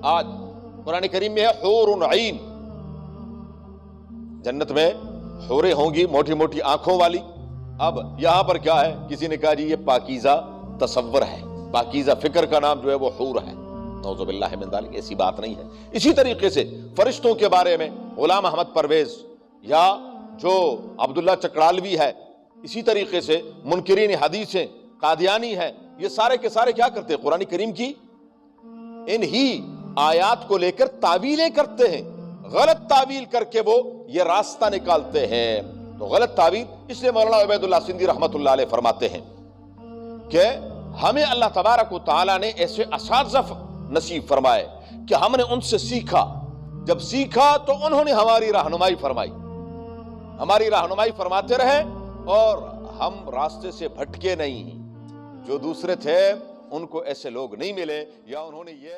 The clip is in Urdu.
آج قرآن کریم میں ہے حور عین، جنت میں حوریں ہوں گی موٹی موٹی آنکھوں والی۔ اب یہاں پر کیا ہے، کسی نے کہا جی یہ پاکیزہ تصور ہے، پاکیزہ فکر کا نام جو ہے وہ حور ہے۔ نعوذ باللہ من ذالک، ایسی بات نہیں ہے۔ اسی طریقے سے فرشتوں کے بارے میں غلام احمد پرویز یا جو عبداللہ چکڑالوی ہے، اسی طریقے سے منکرین حدیث ہیں، قادیانی ہیں، یہ سارے کے سارے کیا کرتے ہیں، قرآن کریم کی انہی آیات کو لے کر تعویلیں کرتے ہیں، غلط تعویل کر کے وہ یہ راستہ نکالتے ہیں۔ تو غلط تعویل، اس لیے مولانا عبید اللہ سندھی رحمۃ اللہ علیہ فرماتے ہیں کہ ہمیں اللہ تبارک و تعالیٰ نے ایسے اساتذہ نصیب فرمائے کہ ہم نے ان سے سیکھا، جب سیکھا تو انہوں نے ہماری رہنمائی فرمائی، ہماری رہنمائی فرماتے رہے، اور ہم راستے سے بھٹکے نہیں۔ جو دوسرے تھے ان کو ایسے لوگ نہیں ملے، یا انہوں نے یہ